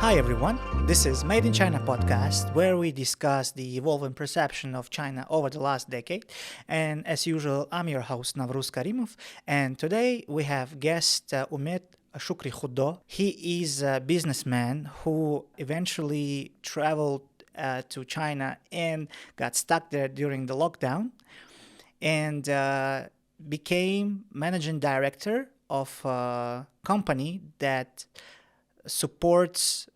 Hi everyone, this is Made in China podcast where we discuss the evolving perception of China over the last decade. And as usual, I'm your host Navruz Karimov, and today we have guest Umed Shukrikhudo. He is a businessman who eventually traveled to China and got stuck there during the lockdown and became managing director of a company that supports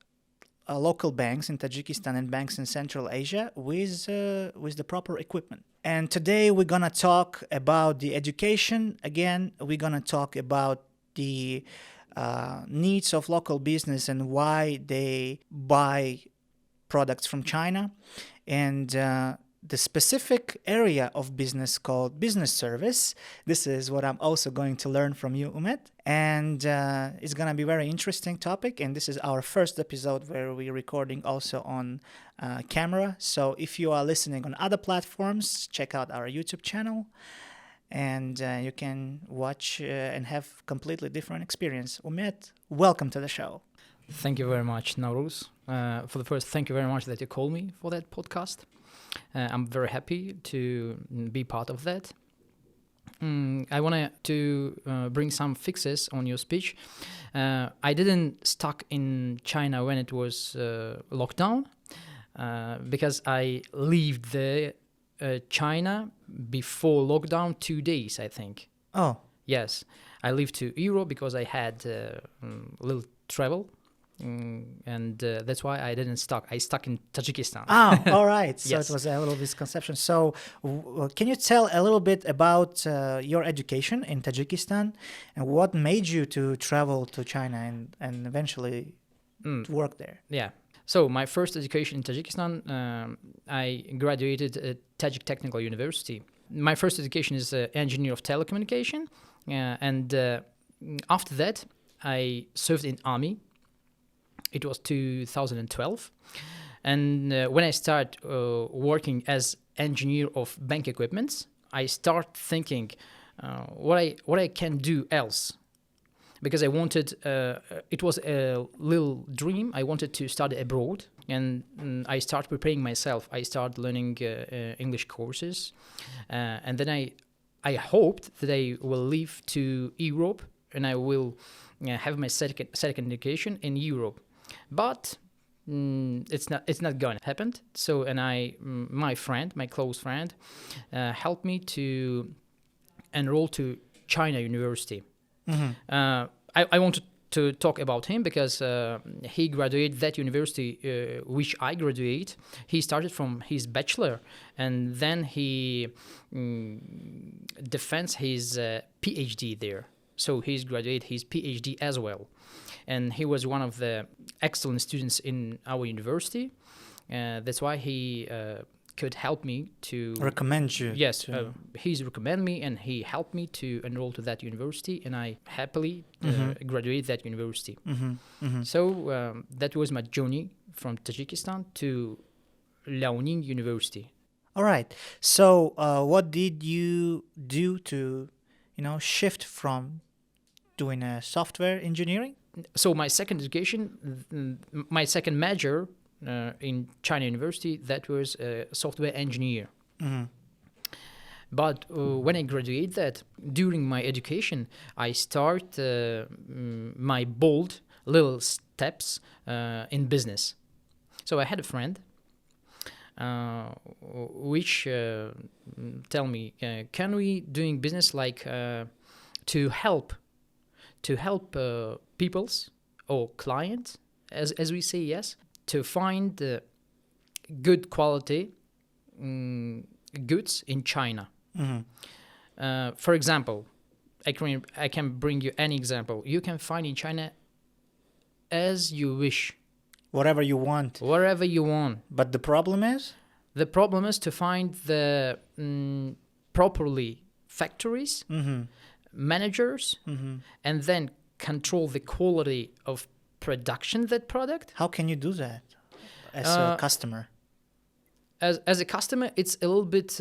local banks in Tajikistan and banks in Central Asia with the proper equipment. And today we're gonna talk about the education. Again, we're gonna talk about the needs of local business and why they buy products from China, and the specific area of business called business service. This is what I'm also going to learn from you, Umed. And it's going to be a very interesting topic. And this is our first episode where we're recording also on camera. So if you are listening on other platforms, check out our YouTube channel. And you can watch and have completely different experience. Umed, welcome to the show. Thank you very much, Navruz. For the first, thank you very much that you called me for that podcast. I'm very happy to be part of that. I wanted to bring some fixes on your speech. I didn't stuck in China when it was lockdown because I lived there, China before lockdown 2 days, I think. Oh. Yes, I lived to Europe because I had a little travel. And that's why I didn't stuck. I stuck in Tajikistan. Ah, all right. So Yes. It was a little misconception. So can you tell a little bit about your education in Tajikistan and what made you to travel to China and eventually to work there? Yeah. So my first education in Tajikistan, I graduated at Tajik Technical University. My first education is engineer of telecommunication. And after that, I served in army. It was 2012, and when I started working as engineer of bank equipments, I start thinking what I can do else, because I wanted. It was a little dream. I wanted to study abroad, and I started preparing myself. I started learning English courses, and then I hoped that I will leave to Europe and I will have my second education in Europe. But it's not going to happen. So, and my close friend, helped me to enroll to China University. Mm-hmm. I wanted to talk about him because he graduated that university, which I graduate. He started from his bachelor, and then he defends his PhD there. So he's graduated his PhD as well. And he was one of the excellent students in our university. That's why he could help me to... Recommend you. Yes, he's recommended me and he helped me to enroll to that university. And I happily graduated that university. Mm-hmm. Mm-hmm. So that was my journey from Tajikistan to Liaoning University. All right. So what did you do to, shift from doing software engineering? So my second education, my second major in China University, that was a software engineer. Mm-hmm. But when I graduated that, during my education, I start my bold little steps in business. So I had a friend which tell me, can we doing business like to help peoples or clients, as we say, yes, to find good quality goods in China. Mm-hmm. For example, I can bring you an example. You can find in China as you wish. Whatever you want. Wherever you want. But the problem is? The problem is to find the properly factories, managers, and then control the quality of production that product. How can you do that as a customer? As a customer, it's a little bit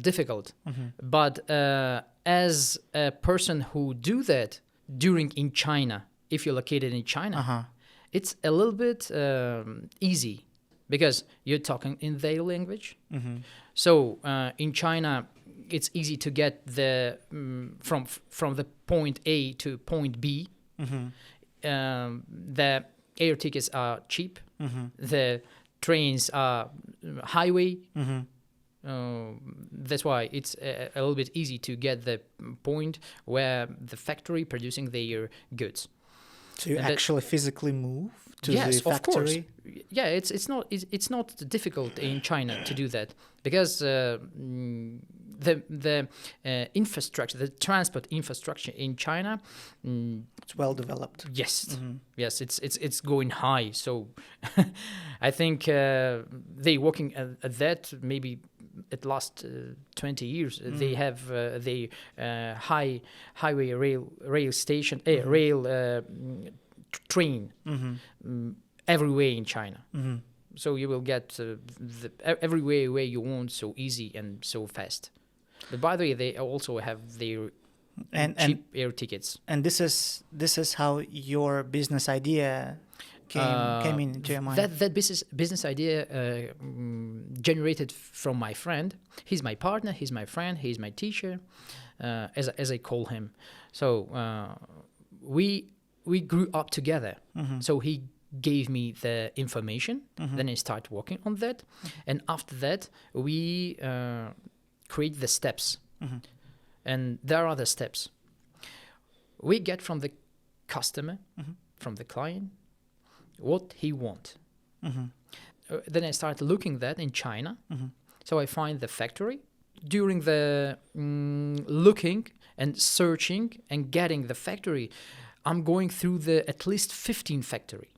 difficult. But as a person who do that in China, if you're located in China, it's a little bit easy because you're talking in their language. So in China, it's easy to get the from the point A to point B. The air tickets are cheap. The trains are highway. That's why it's a little bit easy to get the point where the factory producing their goods. So you actually physically move to yes, the factory? Of course. Yeah, it's not difficult in China to do that because the infrastructure, the transport infrastructure in China, it's well developed. Yes, yes, it's going high. So I think they working at that maybe at last 20 years. They have the highway rail station, rail train everywhere in China. So you will get everywhere where you want so easy and so fast. But by the way, they also have their cheap air tickets. And this is how your business idea came into your mind. That business idea generated from my friend. He's my partner. He's my friend. He's my teacher, as I call him. So we grew up together. So he gave me the information. Then I started working on that, and after that we create the steps. And there are the steps. We get from the customer, from the client, what he wants. Then I start looking that in China. So I find the factory. During the looking and searching and getting the factory, I'm going through at least 15 factory.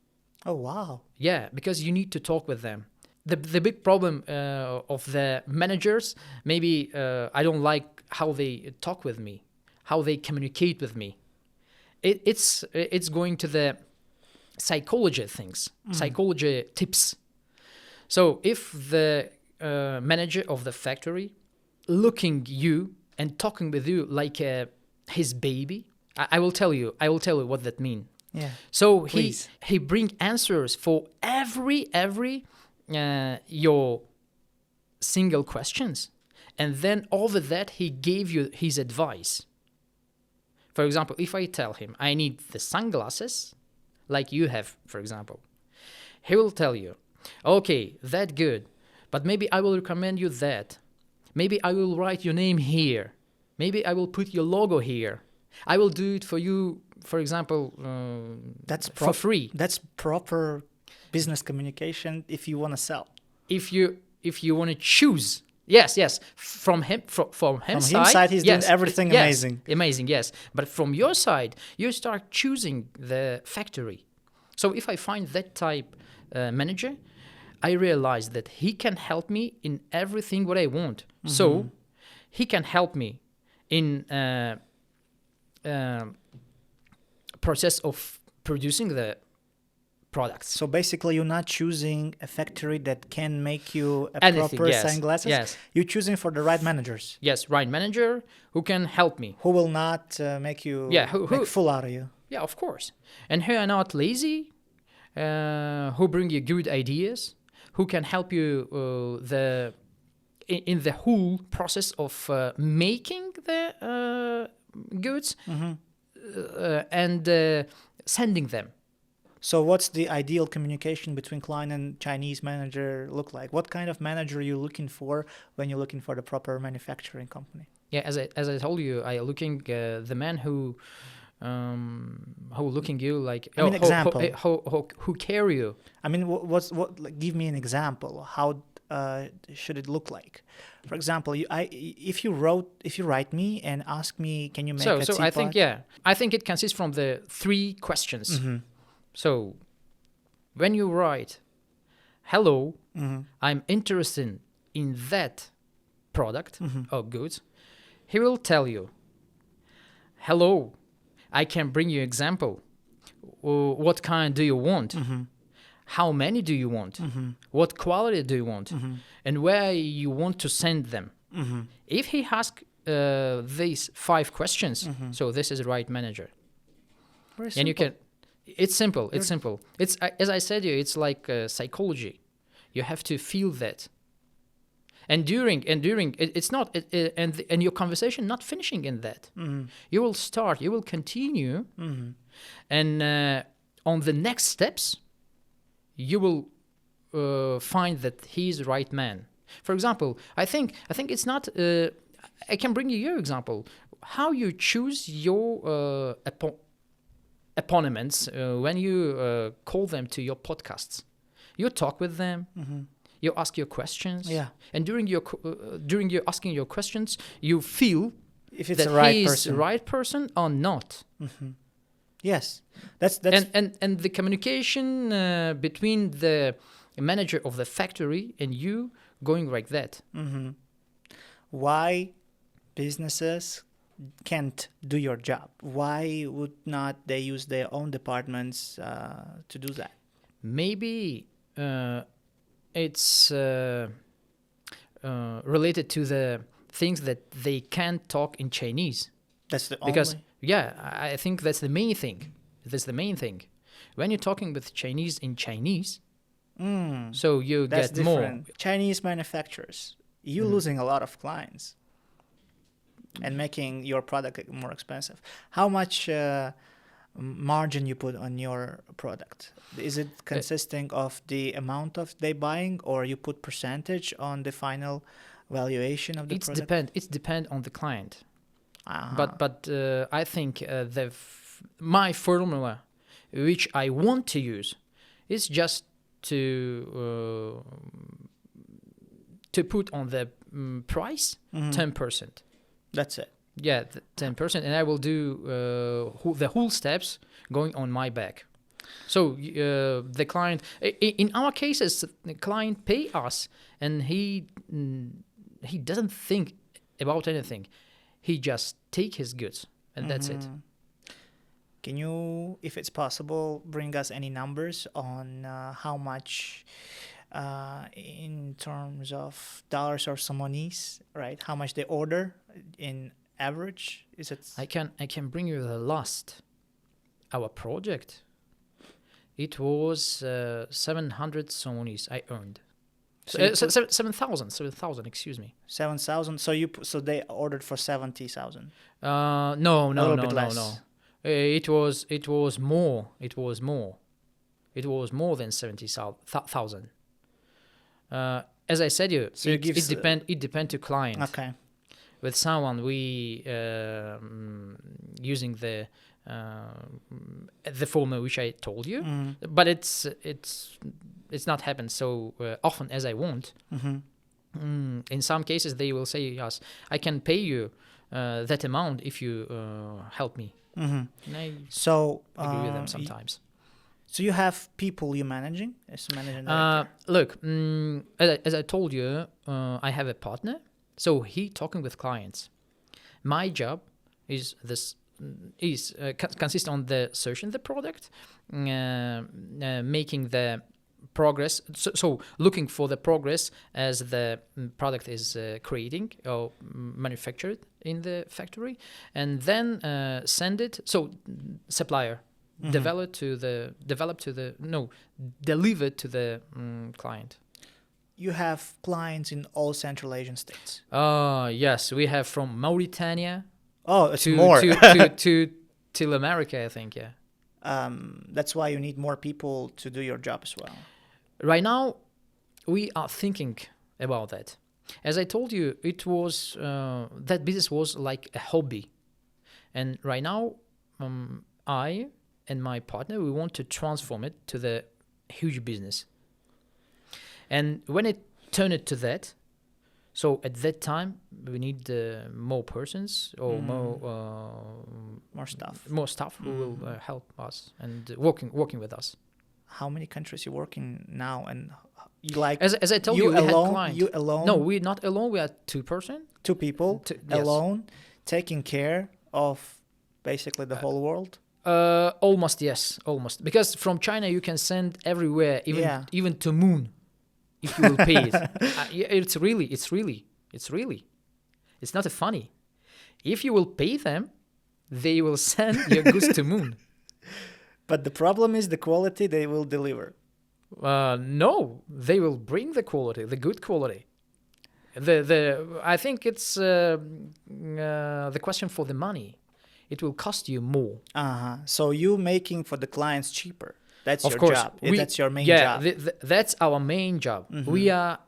Oh, wow. Yeah, because you need to talk with them. The big problem of the managers, maybe I don't like how they talk with me, how they communicate with me. It's going to the psychology things, psychology tips. So if the manager of the factory looking you and talking with you like his baby, I will tell you what that means. Yeah. So Please. he bring answers for every your single questions, and then over that he gave you his advice. For example, if I tell him I need the sunglasses, like you have, for example, he will tell you, okay, that good, but maybe I will recommend you that. Maybe I will write your name here. Maybe I will put your logo here. I will do it for you, for example, for free. That's proper business communication if you want to sell. If you want to choose, yes, from him from his side, he's doing everything amazing, yes. But from your side, you start choosing the factory. So if I find that type manager, I realize that he can help me in everything what I want. So he can help me in process of producing the products. So basically, you're not choosing a factory that can make you proper sunglasses. Yes. You're choosing for the right managers. Yes, right manager who can help me. Who will not make you make fool out of you. Yeah, of course. And who are not lazy, who bring you good ideas, who can help you in the whole process of making the goods and sending them. So what's the ideal communication between client and Chinese manager look like? What kind of manager are you looking for when you're looking for the proper manufacturing company? Yeah, as I told you, I looking the man who looking you like example. Who care you. I mean, like, give me an example. How should it look like? For example, if you write me and ask me, can you make a teapot? So I think it consists from the 3 questions. So when you write, hello, I'm interested in that product or goods, he will tell you, hello, I can bring you example. What kind do you want? How many do you want? What quality do you want? And where you want to send them? If he asks these 5 questions, so this is the right manager. Very and you simple. It's simple. It's simple. It's as I said, it's like psychology. You have to feel that. And during it's not and your conversation not finishing in that. You will start. You will continue, and on the next steps, you will find that he's the right man. For example, I think it's not. I can bring you your example. How you choose your opponents when you call them to your podcasts. You talk with them. You ask your questions. Yeah. And during your asking your questions, you feel If it's that the right he is person. the right person or not. Yes. That's And the communication between the manager of the factory and you going like that. why businesses can't do your job. Why would not they use their own departments to do that? Maybe it's related to the things that they can't talk in Chinese. That's the Because only... I think that's the main thing. That's the main thing. When you're talking with Chinese in Chinese, so you That's get more. different. Chinese manufacturers, you're losing a lot of clients and making your product more expensive. How much margin you put on your product? Is it consisting of the amount of they buying, or you put percentage on the final valuation of the product? It's depend on the client. Uh-huh. But I think my formula, which I want to use, is just to put on the price 10%. That's it. Yeah, 10%, and I will do the whole steps going on my back. So the client, in our cases, the client pay us, and he doesn't think about anything. He just take his goods, and that's it. Can you, if it's possible, bring us any numbers on how much, in terms of dollars or ceremonies, right? How much they order in average? Is it? I can bring you the last. Our project. It was 700 ceremonies I earned. 7,000. Excuse me. 7,000. So they ordered for 70,000. No. bit less. It was more. It was more than 70,000. As I said, it depend to client. Okay. With someone we using the formula which I told you, but it's not happened so often as I want. In some cases, they will say, "Yes, I can pay you that amount if you help me." And I agree with them sometimes. So you have people you're managing as managing director? Look, as I told you, I have a partner. So he talking with clients. My job is consists on the searching the product, making the progress. So looking for the progress as the product is creating or manufactured in the factory, and then send it. So supplier deliver to the client. You have clients in all Central Asian states. Yes, we have from Mauritania. Oh, it's to, more. to America, I think. Yeah. That's why you need more people to do your job as well. Right now, we are thinking about that. As I told you, it was that business was like a hobby, and right now, I and my partner, we want to transform it to the huge business. And when it turned to that, so at that time we need more persons or More staff. More staff who will help us and working with us. How many countries you work in now? And you like as I told you, we alone? had clients. You alone? No, we're not alone. We are two people yes. alone, taking care of basically the whole world. Almost almost, because from China you can send everywhere, even to moon, if you will pay it. It's really, it's not funny. If you will pay them, they will send your goods to moon. But the problem is the quality they will deliver. No, they will bring the quality, the good quality. I think it's the question for the money. It will cost you more. So you making for the clients cheaper. That's Of your course, job. That's your main job. That's our main job. We are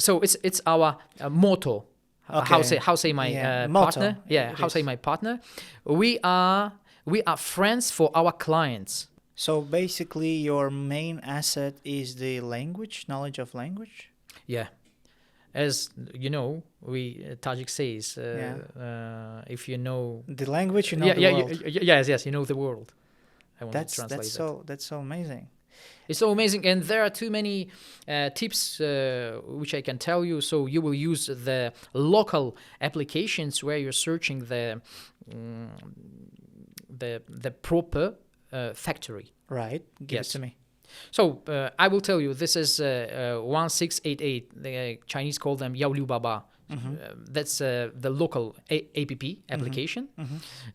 so it's our motto. Okay. How say my Motto. partner? Yeah, It how say is. my partner? We are friends for our clients. So basically, your main asset is the language, knowledge of language. Yeah, as you know, Tajik says, if you know The language, you know the world. yes, you know the world. I want to translate that. That's so amazing. It's so amazing, and there are too many tips which I can tell you. So you will use the local applications where you're searching the proper factory. Right. Give Yes. it to me. So I will tell you, this is 1688. The Chinese call them Yaoliu Baba. That's the local app application.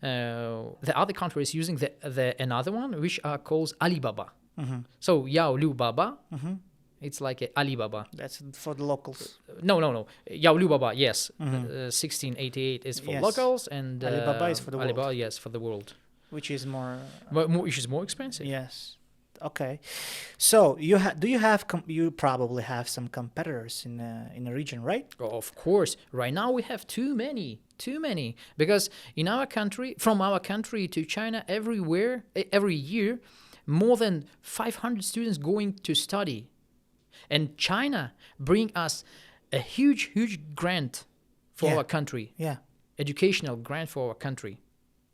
The other country is using the another one, which are called Alibaba. So Yaoliu Baba, it's like a Alibaba. That's for the locals. No. Yaoliu Baba, yes. 1688 is for Yes. locals, and Alibaba is for the world. Alibaba, yes, for the world. Which is more. Which is more expensive. Yes. Okay. So you probably have some competitors in the region, right? Of course. Right now we have too many, because in our country, from our country to China, every year, more than 500 students going to study, and China bring us a huge grant for our country, educational grant for our country.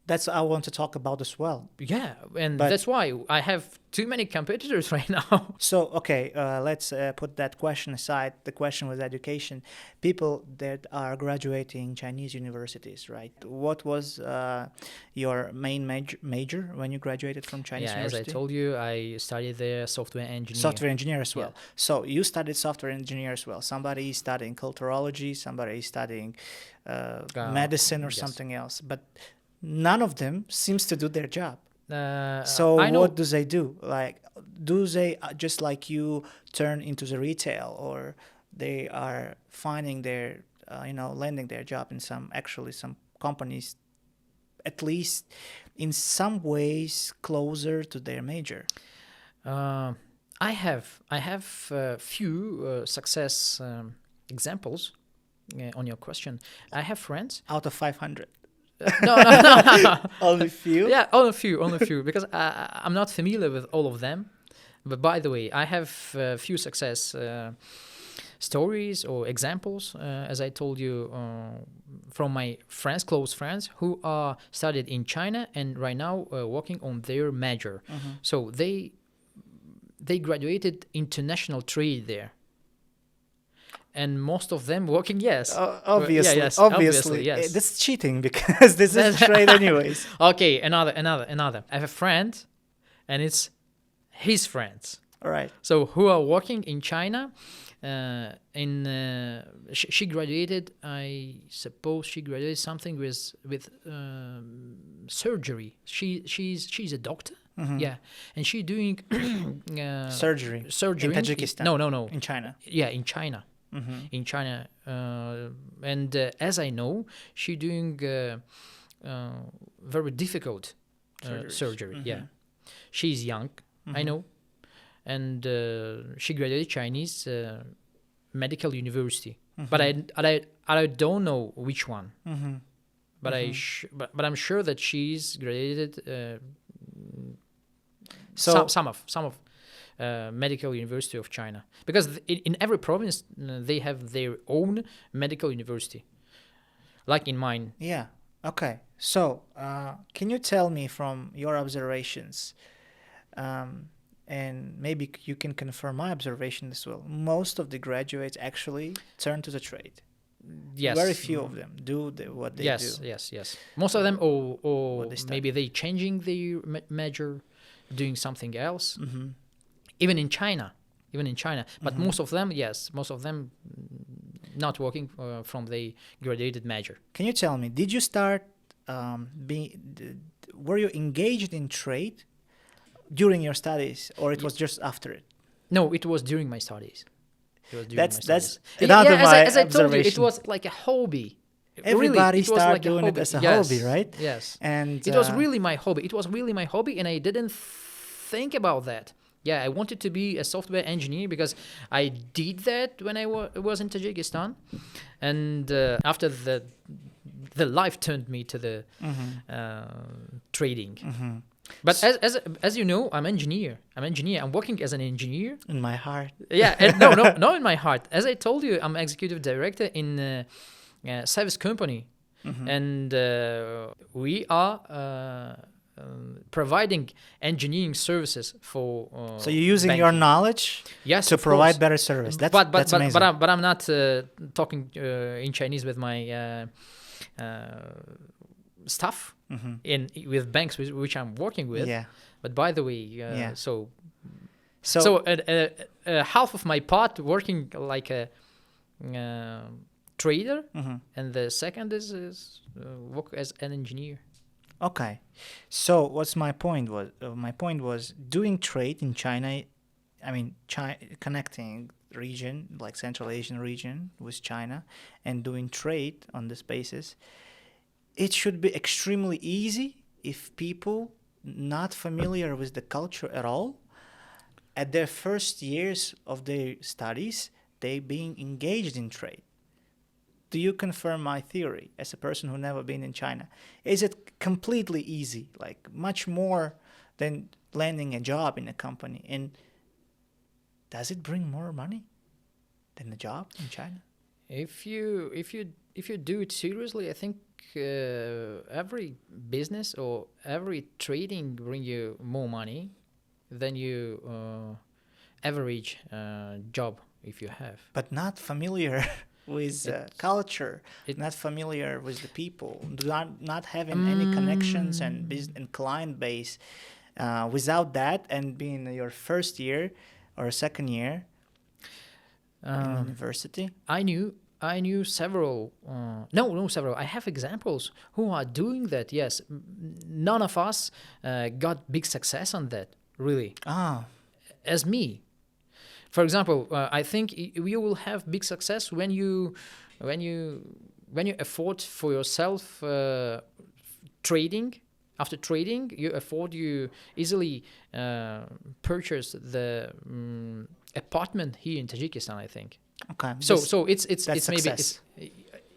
That's what I want to talk about as well. Yeah, and that's why I have too many competitors right now. So, okay, let's put that question aside. The question was education. People that are graduating Chinese universities, right? What was your main major when you graduated from Chinese university? As I told you, I studied the software engineer. Software engineer as well. So you studied software engineer as well. Somebody is studying culturology, somebody is studying medicine or something else. But none of them seems to do their job. So what do they do? Like, do they just like you turn into the retail, or they are finding their, landing their job in some companies, at least in some ways closer to their major? I have few success examples on your question. I have friends Out of 500. No. Only few? Yeah, only few, because I'm not familiar with all of them. But by the way, I have few success stories or examples, as I told you, from my close friends who are studied in China and right now working on their major. So they graduated international trade there. And most of them working, yes. Obviously, yes. That's cheating because this is trade anyways. Okay, another. I have a friend, and it's his friends. All right. So who are working in China? She graduated. I suppose she graduated something with surgery. She's a doctor. Yeah, and she doing surgery in Tajikistan. No. In China. Yeah, in China. In China, and as I know, she doing very difficult surgery. Yeah, she's young, I know, and she graduated Chinese medical university, but I don't know which one. But but I'm sure that she's graduated some of medical university of China, because in every province they have their own medical university, like in mine. Yeah. Okay. So can you tell me from your observations, and maybe you can confirm my observation as well, most of the graduates actually turn to the trade? Yes. Very few of them do what they do. Yes. Most of them, or maybe they changing their major, doing something else. Even in China, but most of them not working from the graduated major. Can you tell me, did you start were you engaged in trade during your studies, or it was just after it? No, it was during my studies. It was during my That's studies. another my as I told you, it observation. was like a hobby. Everybody it was start like doing a it hobby. as a Yes, hobby, right? Yes. And It was really my hobby. It was really my hobby, and I didn't think about that. Yeah, I wanted to be a software engineer because I did that when I was in Tajikistan, and after the life turned me to the trading. But as you know, I'm engineer. I'm working as an engineer. in my heart. Yeah, and no, in my heart. As I told you, I'm executive director in a service company, and we are providing engineering services for. So you're using your banking. knowledge Yes, to of provide course. better service. That's amazing. But I'm not talking in Chinese with my staff with banks which I'm working with. Yeah. But by the way, Yeah. so So half of my part working like a trader, and the second is work as an engineer. okay. So what's my point was? My point was doing trade in China. I mean, connecting region like Central Asian region with China, and doing trade on this basis. It should be extremely easy if people not familiar with the culture at all, at their first years of their studies, they being engaged in trade. Do you confirm my theory as a person who never been in China? Is it completely easy, like much more than landing a job in a company? And does it bring more money than a job in China? If you do it seriously, I think every business or every trading bring you more money than you average job if you have. But not familiar with culture, not familiar with the people, not having any connections and and client base. Without that, and being your first year or second year in university, I knew several. No, several. I have examples who are doing that. Yes, none of us got big success on that. Really, as me. For example, I think you will have big success when you afford for yourself trading. After trading, you easily purchase the apartment here in Tajikistan, I think. okay. So it's maybe success.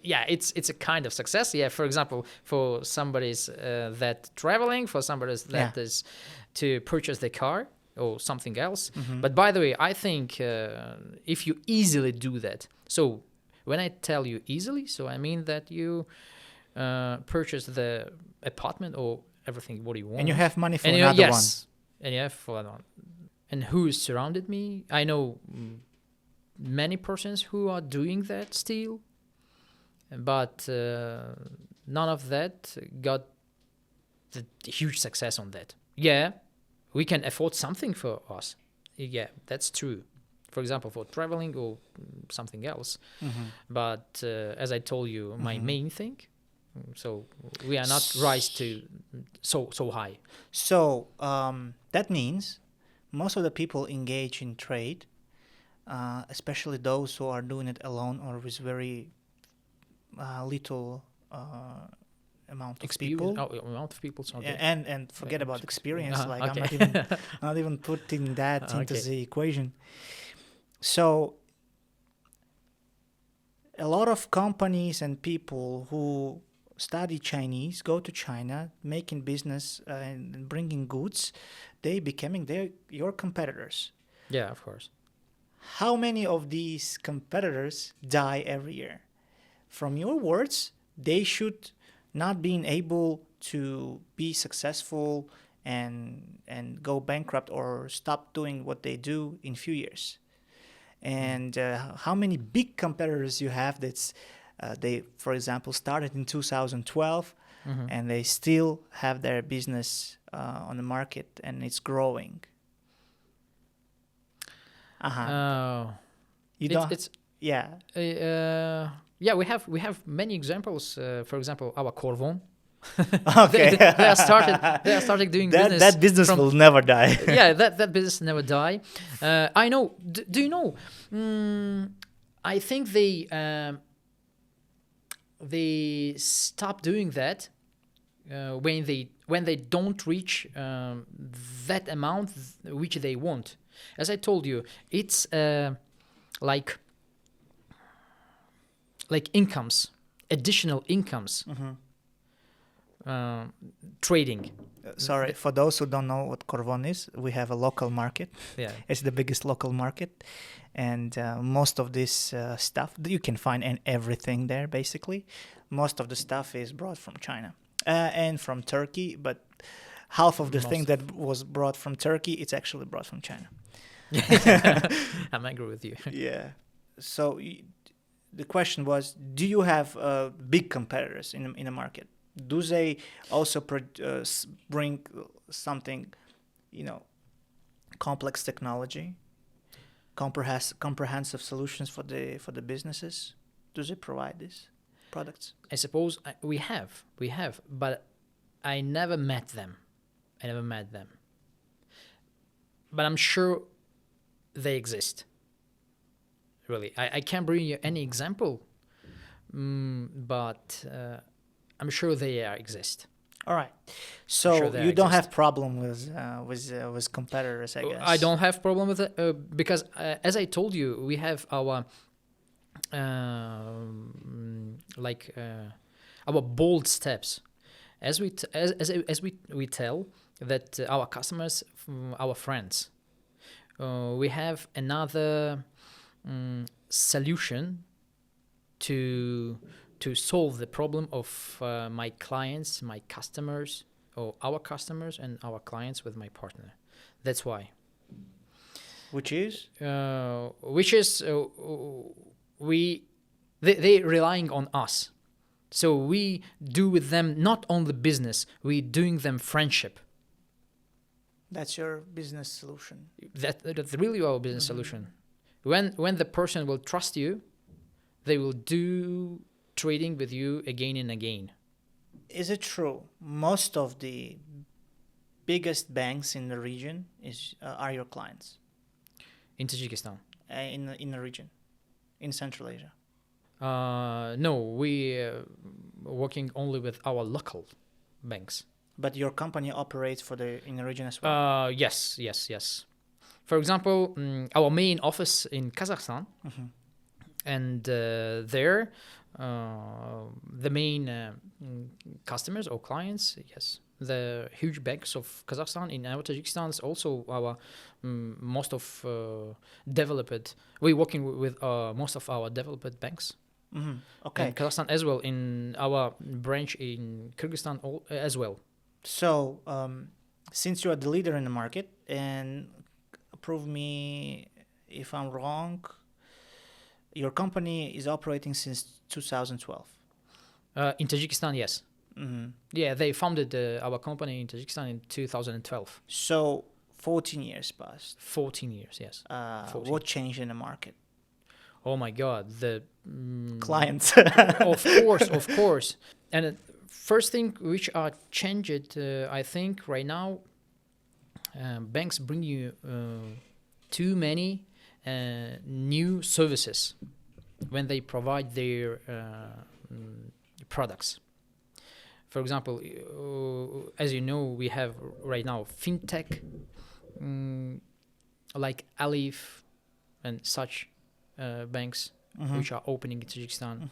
it's a kind of success. Yeah, for example, for somebody's that traveling, for somebody's that is to purchase the car or something else. But by the way, I think if you easily do that, so when I tell you easily, so I mean that you purchase the apartment or everything what you want, And you have money for and another one. and you have for another one. And who surrounded me? I know many persons who are doing that still, but none of that got the huge success on that. Yeah, we can afford something for us. Yeah, that's true. For example, for traveling or something else. But as I told you, my main thing. So we are not rise to so high. So that means most of the people engage in trade, especially those who are doing it alone or with very little amount of people. Amount of people. Okay. And forget about experience. Like okay. I'm not even putting that into Okay. the equation. So a lot of companies and people who study Chinese go to China, making business and bringing goods. They becoming your competitors. Yeah, of course. How many of these competitors die every year? From your words, they should not being able to be successful and go bankrupt or stop doing what they do in few years. And how many big competitors you have that's they, for example, started in 2012 and they still have their business on the market and it's growing. You don't. It's Yeah. yeah. We have many examples. For example, our Korvon. Okay. They are started doing that business. that business will never die. Yeah, that business never die. I know. Do you know? I think they stop doing that when they don't reach that amount which they want. As I told you, it's like incomes, additional incomes, trading. Sorry, for those who don't know what Korvon is, we have a local market. Yeah. It's the biggest local market, and most of this stuff you can find in everything there. Basically, most of the stuff is brought from China and from Turkey, but half of the thing that was brought from Turkey, it's actually brought from China. I'm angry with you. Yeah. So the question was, do you have big competitors in the market? Do they also bring something, complex technology, comprehensive solutions for the businesses? Do they provide these products? I suppose we have, but I never met them. But I'm sure they exist. Really, I can't bring you any example, but I'm sure they exist. All right, so Sure you don't exist. have problem with competitors, I guess. I don't have problem with it because, as I told you, we have our our bold steps, as we tell that our customers, our friends. We have another solution to solve the problem of my clients, my customers, or our customers and our clients with my partner. That's why. Which is? They relying on us. So we do with them not only business, we doing them friendship. That's your business solution. That's really our business solution. When the person will trust you, they will do trading with you again and again. Is it true most of the biggest banks in the region are your clients In Tajikistan? in the region, in Central Asia? No, we working only with our local banks. But your company operates in the region as well. Yes. For example, our main office in Kazakhstan, and there, the main customers or clients, yes, the huge banks of Kazakhstan. In our Tajikistan is also our most of developed. We're working with most of our developed banks. Okay. In Kazakhstan as well, in our branch in Kyrgyzstan as well. So, since you are the leader in the market, and prove me if I'm wrong, your company is operating since 2012. In Tajikistan, yes. Yeah, they founded our company in Tajikistan in 2012. So 14 years passed. 14 years, yes. 14. What changed in the market? Oh my God, the Clients. of course. And first thing which are changed, I think right now, banks bring you too many new services when they provide their products. For example, as you know, we have right now fintech, like Alif and such banks which are opening in Tajikistan,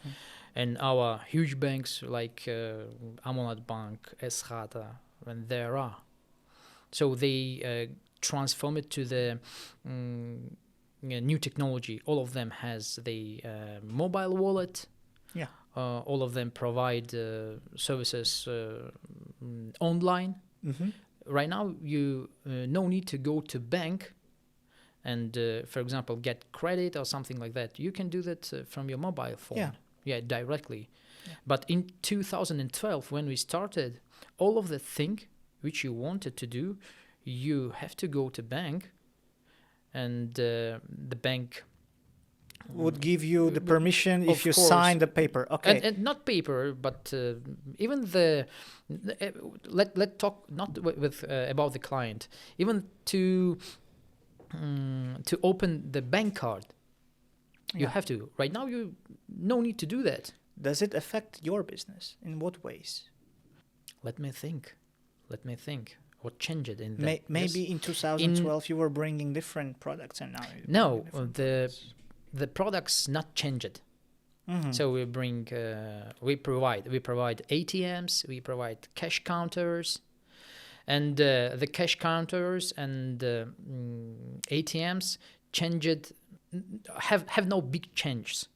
and our huge banks like Amonat Bank, Eskhata, and there are. So they transform it to the new technology. All of them has the mobile wallet. Yeah. All of them provide services online. Right now, you no need to go to bank and, for example, get credit or something like that. You can do that from your mobile phone. Yeah, directly. Yeah. But in 2012, when we started, all of the thing which you wanted to do, you have to go to bank, and the bank would give you the permission if Of you course. sign the paper. Okay. And not paper, but even let talk not with about the client, even to open the bank card, you Yeah. have to. Right now, you no need to do that. Does it affect your business? In what ways? Let me think. What changed in that? Maybe Yes. in 2012 you were bringing different products, and now you're No, bringing different products. the products not changed. Mhm. So we provide ATMs, we provide cash counters, and the cash counters and ATMs changed, have no big changes.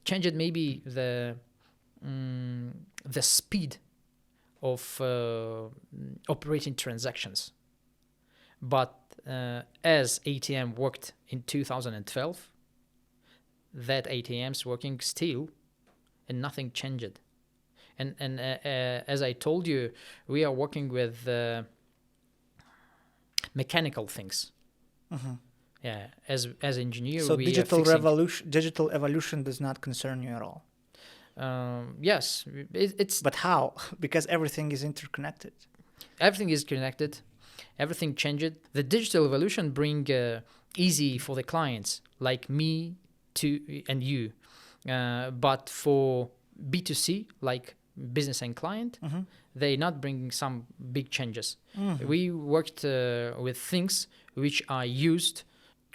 Changed maybe the speed of operating transactions, but as ATM worked in 2012, that ATM's working still, and nothing changed. And as I told you, we are working with mechanical things. Mhm. Yeah, as engineer, So we digital are fixing. digital evolution does not concern you at all. Yes, it's But how? Because everything is interconnected. everything is connected, everything changed. The digital evolution bring easy for the clients like me to and you, but for B2C like business and client, they not bringing some big changes. We worked with things which are used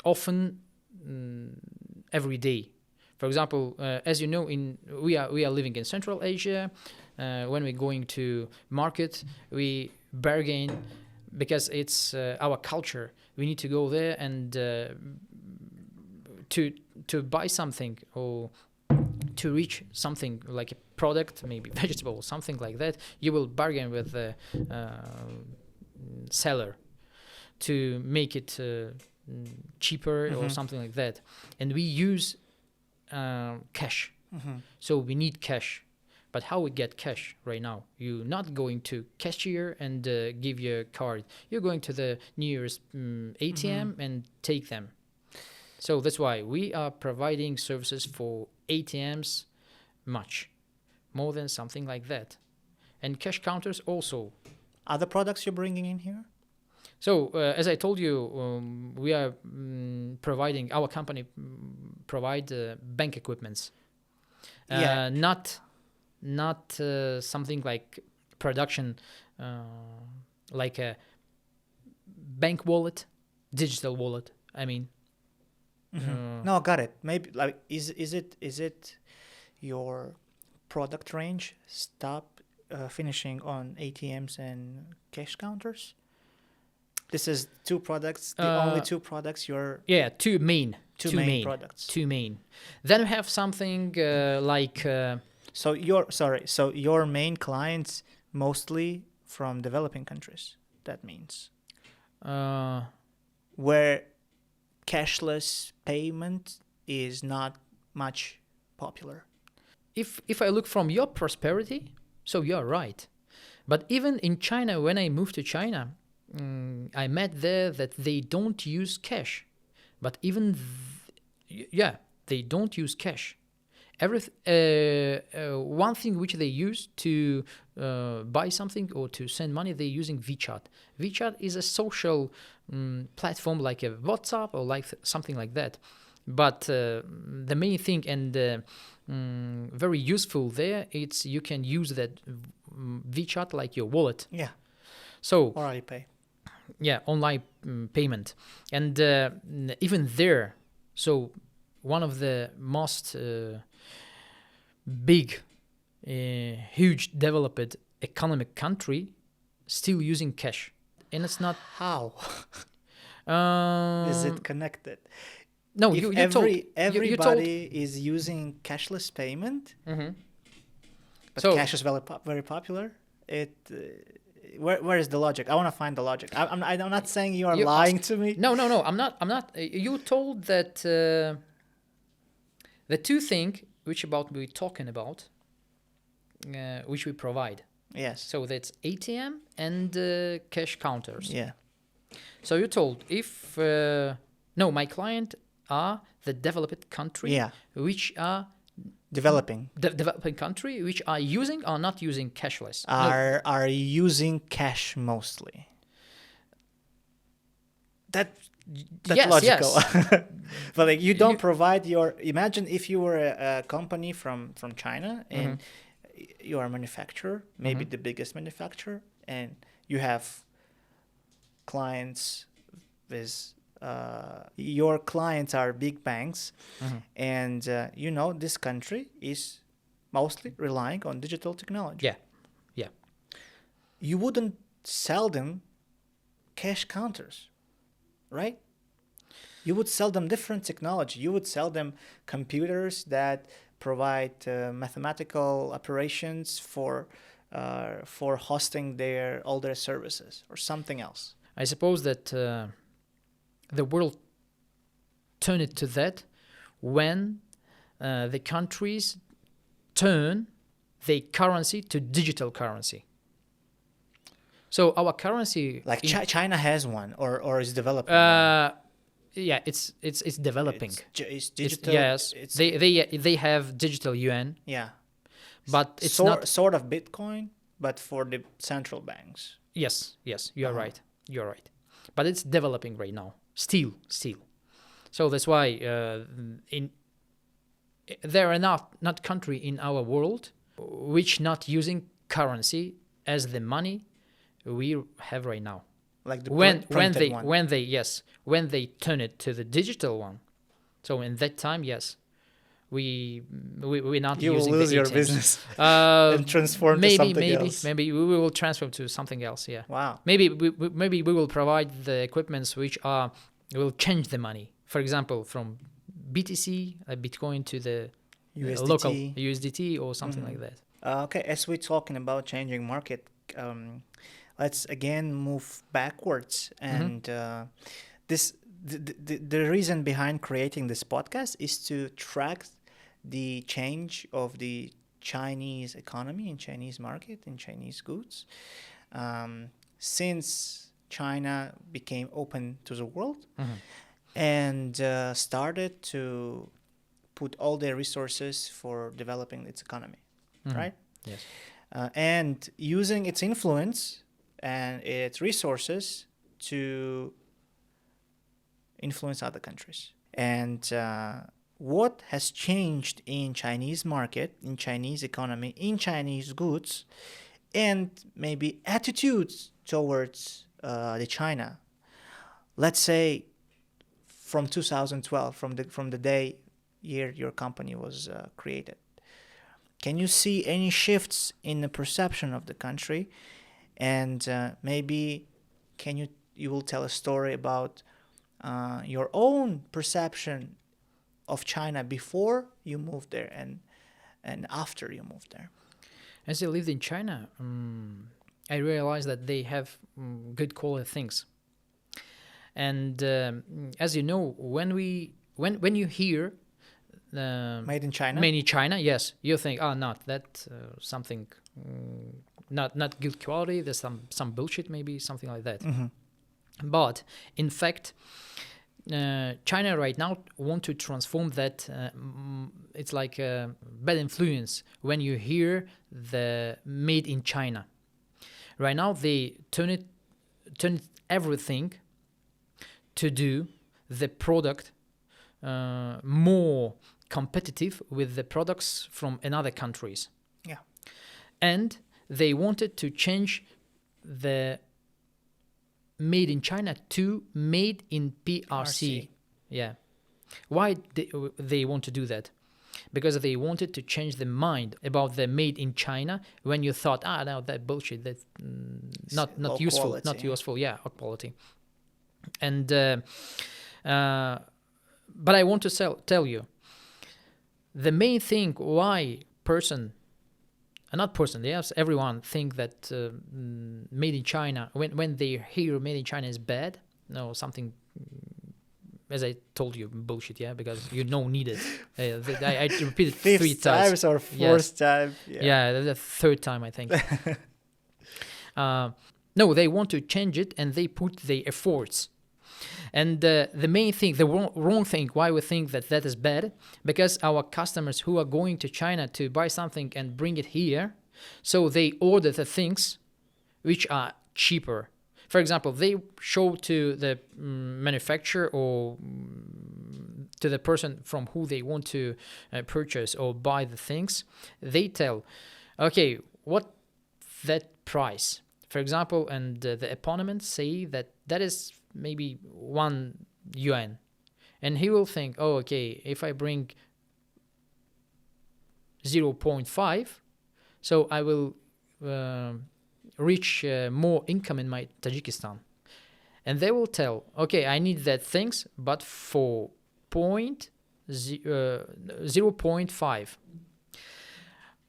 often, every day. For example, as you know, we are living in Central Asia. When we're going to market, we bargain because it's our culture. We need to go there and to buy something or to reach something like a product, maybe vegetable or something like that. You will bargain with the seller to make it cheaper or something like that. And we use cash. So we need cash. But how we get cash right now? You're not going to cashier and give your card. You're going to the nearest ATM and take them. So that's why we are providing services for ATMs much more than something like that. And cash counters also. Other products you're bringing in here? So as I told you, we are providing, our company provide bank equipments. Yeah. Not something like production, like a bank wallet, digital wallet. I mean, No, got it. Maybe like is it your product range stop finishing on ATMs and cash counters? This is two products, the only two products you're two main products. Two main. Then we have something like So your main clients mostly from developing countries. That means where cashless payment is not much popular. if I look from your prosperity, so you're right. But even in China, when I moved to China, I met there that they don't use cash. But even they don't use cash. One thing which they use to buy something or to send money, they're using WeChat. WeChat is a social platform like a WhatsApp or like something like that. But the main thing and very useful there, it's you can use that WeChat like your wallet. Yeah. So Or Alipay. Yeah, online payment, and even there. So one of the most big, huge developed economic country still using cash, and it's not How is it connected? No, If you everybody is using cashless payment, but So- cash is very popular. Where is the logic? I want to find the logic. I'm not saying you are You lying to me. No, I'm not. You told that the two things which we're talking about, which we provide. Yes. So that's ATM and cash counters. Yeah. So you told if No, my client are the developed country, Yeah, which are developing. developing country which are using or not using cashless. No, Are using cash mostly. That that's yes, logical. yes. But like you don't You- provide your. Imagine if you were a company from China and Mhm. you are a manufacturer, maybe Mhm. the biggest manufacturer, and you have clients with your clients are big banks, Mhm. and this country is mostly relying on digital technology. Yeah, yeah. You wouldn't sell them cash counters, right? You would sell them different technology. You would sell them computers that provide mathematical operations for hosting all their services or something else. I suppose that the world turned it to that when the countries turn their currency to digital currency. So our currency, Like in, China has one or is developing one. yeah, it's developing. It's It's, digital. yes, It's they have digital yuan, yeah, but it's not. sort of Bitcoin, but for the central banks. Yes, yes, you are Uh-huh. right. You are right. But it's developing right now. Still. So that's why in there are not country in our world which not using currency as the money we have right now. Like the When printed one. when they turn it to the digital one. So in that time, yes, we're not You will using lose the your ATMs. business Uh, and transform to maybe something else. maybe we will transfer to something else. Yeah. Wow. Maybe we will provide the equipments which are will change the money. For example, from BTC, Bitcoin, to the local USDT. USDT or something Mhm. like that. Okay, as we're talking about changing market, let's again move backwards. And this the reason behind creating this podcast is to track the change of the Chinese economy in Chinese market in Chinese goods since China became open to the world and started to put all their resources for developing its economy, right? Yes. And using its influence and its resources to influence other countries. And what has changed in Chinese market, in Chinese economy, in Chinese goods, and maybe attitudes towards the China. Let's say from 2012, from the day year your company was created. Can you see any shifts in the perception of the country? And maybe you will tell a story about your own perception of China before you moved there and after you moved there. As I lived in China, I realized that they have good quality things. And as you know, when you hear Made in China? made in China, yes, you think, oh, not that something, not good quality. There's some bullshit, maybe something like that. But in fact, China right now want to transform that. It's like a bad influence when you hear the made in China. Right now they turn everything to do the product more competitive with the products from another countries. Yeah. And they wanted to change the made in China to made in PRC. RC. Yeah. Why they want to do that? Because they wanted to change the mind about the made in China. When you thought, no, that bullshit, that's not Low useful, quality. not useful. Yeah, quality. And but I want to tell you, the main thing why yes, everyone think that made in China, when they hear made in China is bad, no, something, as I told you, bullshit, yeah, because you need it. I repeated Fifth 3 times. or fourth time. Yeah, the third time, I think. No, they want to change it, and they put the efforts. And the main thing, the wrong thing, why we think that is bad, because our customers who are going to China to buy something and bring it here, so they order the things which are cheaper. For example, they show to the manufacturer or to the person from who they want to purchase or buy the things. They tell, okay, what that price? For example, and the opponents say that is maybe 1 yuan. And he will think, oh, okay, if I bring 0.5, so I will reach more income in my Tajikistan. And they will tell, okay, I need that things, but for 0.5.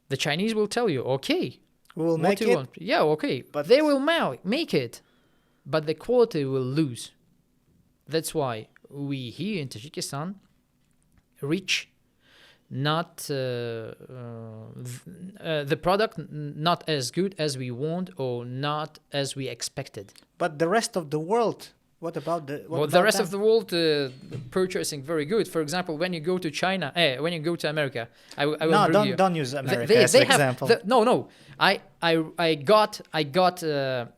The Chinese will tell you, okay, We will what make do you it. want? Yeah, okay, but- they will make it, but the quality will lose. That's why we here in Tajikistan reach not the product not as good as we want or not as we expected. But the rest of the world, what about the? What Well, about the rest them? of the world purchasing very good. For example, when you go to China, when you go to America, I will No, bring you. don't use America as an example. No. I got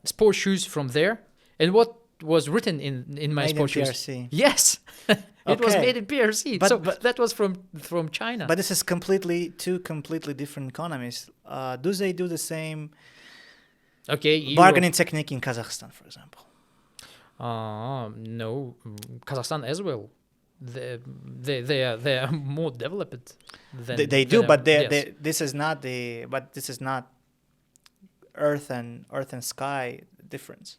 sports shoes from there, and what was written in my Made in sports shoes? PRC. Yes, it was Okay. made in PRC. But- so but- that was from China. But this is two completely different economies. Do they do the same okay, Europe- bargaining technique in Kazakhstan, for example? No, Kazakhstan as well. They are more developed than They do, than- but yes. this is not earth and sky difference.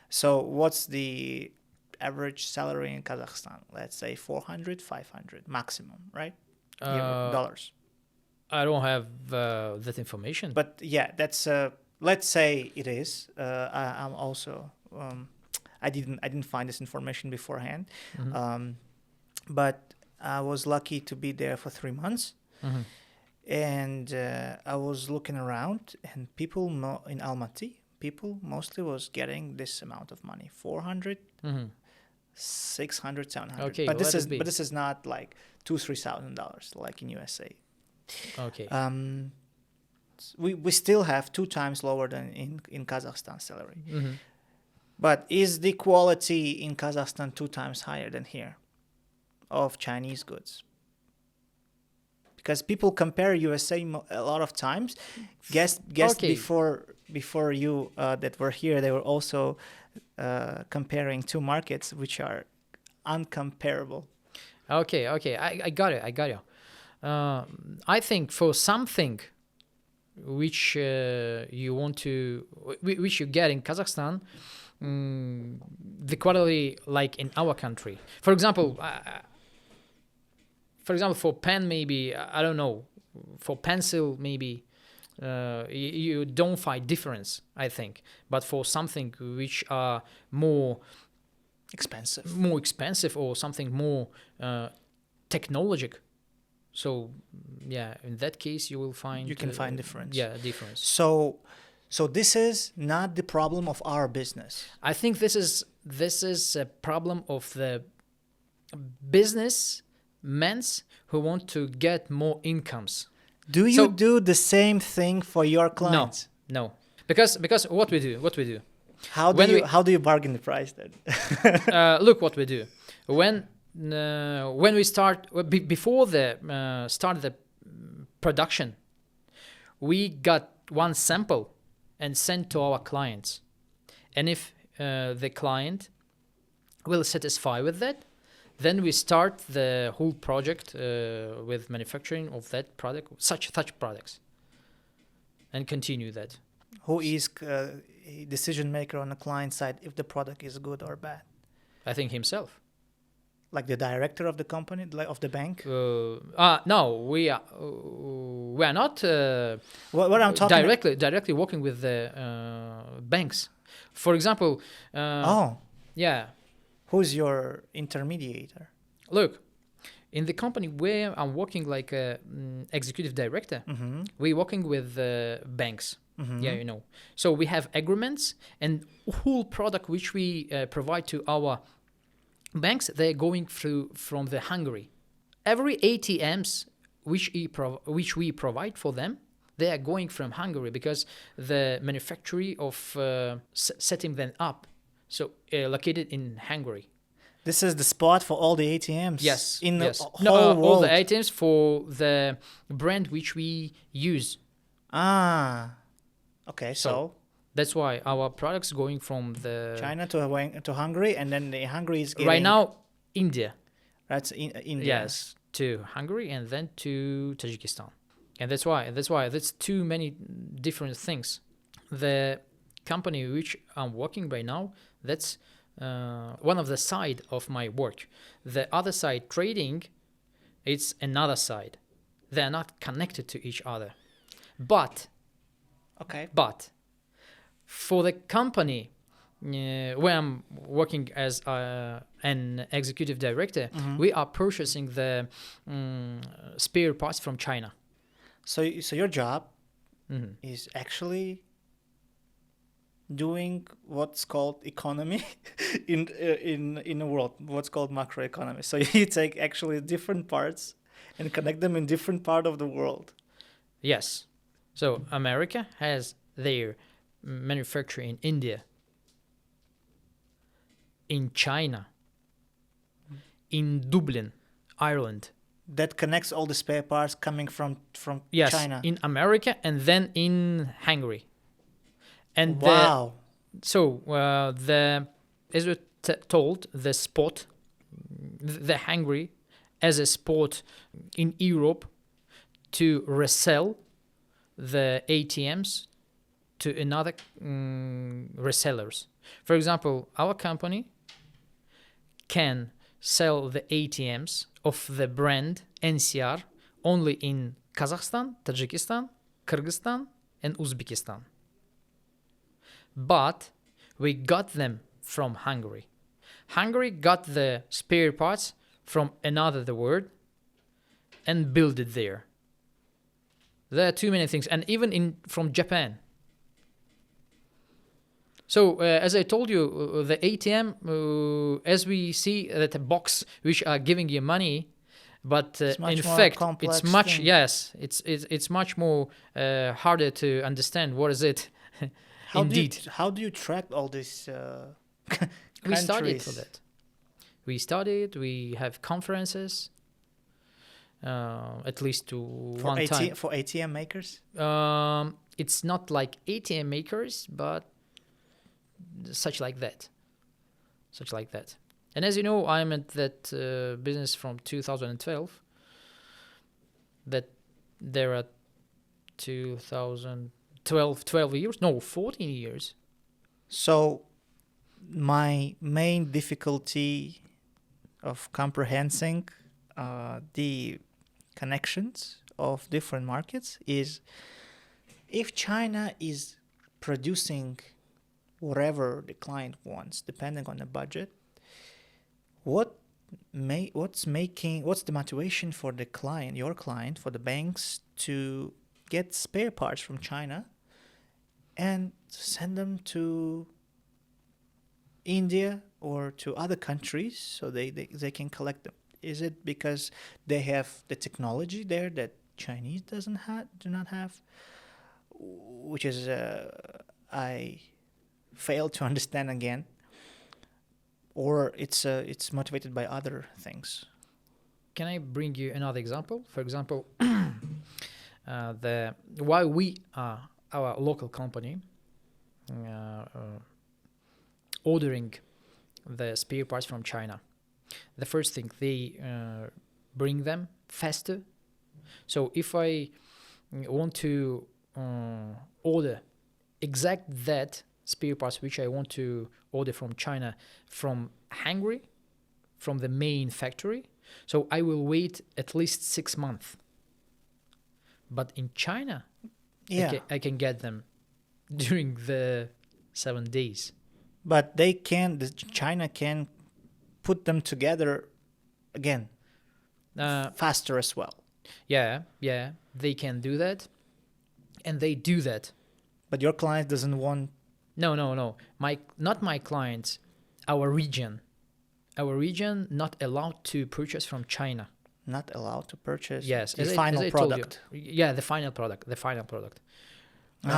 So what's the average salary in Kazakhstan? Let's say 400, 500 maximum, right? Dollars. I don't have that information. But yeah, that's let's say it is. I'm also I didn't find this information beforehand, but I was lucky to be there for 3 months, and I was looking around, and people in Almaty, people mostly was getting this amount of money, 400, 600, 700. Okay, but let it be. this is not like $2,000-$3,000 like in USA. Okay. We still have 2 times lower than in Kazakhstan salary. Mhm. But is the quality in Kazakhstan 2 times higher than here of Chinese goods? Because people compare USA a lot of times. Guests Okay. before you that were here, they were also comparing 2 markets which are uncomparable. Okay. I got it. I think for something which you want to, which you get in Kazakhstan, the quality like in our country. For example, for pen maybe I don't know. For pencil maybe you don't find difference. I think, but for something which are more expensive or something more technologic. So yeah, in that case you will find You can find difference. Yeah, difference. So this is not the problem of our business. I think this is a problem of the businessmen who want to get more incomes. Do you do the same thing for your clients? No, because what we do. How do you bargain the price then? Look what we do. When we start before the start the production, we got one sample and sent to our clients, and if the client will satisfy with that, then we start the whole project with manufacturing of that product, such products, and continue that. Who is a decision maker on the client side if the product is good or bad? I think himself. Like the director of the company, like of the bank? No, we are not What I'm talking directly working with the banks. For example, yeah. Who's your intermediator? Look, in the company where I'm working like a executive director, we're working with banks. Yeah, you know. So we have agreements, and whole product which we provide to our banks, they're going through from the Hungary. Every ATMs which we provide for them, they are going from Hungary because the manufacturing of setting them up, so located in Hungary. This is the spot for all the ATMs. Yes, in yes. the No, whole world. all the ATMs for the brand which we use. Okay, So so that's why our products going from the China to Hungary, and then the Hungary is getting right now India. That's India. Yes, to Hungary and then to Tajikistan. And that's too many different things. The company which I'm working right now, that's one of the side of my work. The other side, trading, it's another side. They're not connected to each other. But for the company where I'm working as an executive director, we are purchasing the spare parts from China. So your job is actually doing what's called economy in the world, what's called macroeconomy. So you take actually different parts and connect them in different part of the world. Yes. So America has their manufacturing in India, in China, in Dublin, Ireland. That connects all the spare parts coming from Yes, China. in America and then in Hungary. And Wow. as we told, the spot, the Hungary as a spot in Europe to resell the ATMs to another resellers. For example, our company can sell the ATMs of the brand NCR only in Kazakhstan, Tajikistan, Kyrgyzstan, and Uzbekistan. But we got them from Hungary. Hungary got the spare parts from another world and built it there. There are too many things, and even from Japan. So as I told you, the ATM, as we see that a box which are giving you money, but in fact it's much thing. it's much more harder to understand what is it. Indeed. How do you track all these We studied countries? for that. We have conferences, at least one time. For ATM makers? It's not like ATM makers, but such like that. And as you know, I'm at that business from 2012. That there are 12 years? No, 14 years. So my main difficulty of comprehending the connections of different markets is if China is producing whatever the client wants, depending on the budget, what's the motivation for the client, your client, for the banks to get spare parts from China and send them to India or to other countries so they can collect them? Is it because they have the technology there that Chinese do not have, which is I fail to understand again, or it's motivated by other things? Can I bring you another example? For example, why we are our local company ordering the spare parts from China. The first thing, they bring them faster. So if I want to order exact that spare parts which I want to order from China, from Hungary, from the main factory, so I will wait at least 6 months. But in China, I can get them during the 7 days. But China can put them together again faster as well. Yeah, they can do that, and they do that. But your client doesn't want. No. Not my clients. Our region. our region not allowed to purchase from China. Not allowed to purchase Yes, the as final I told product. you. Yeah, the final product.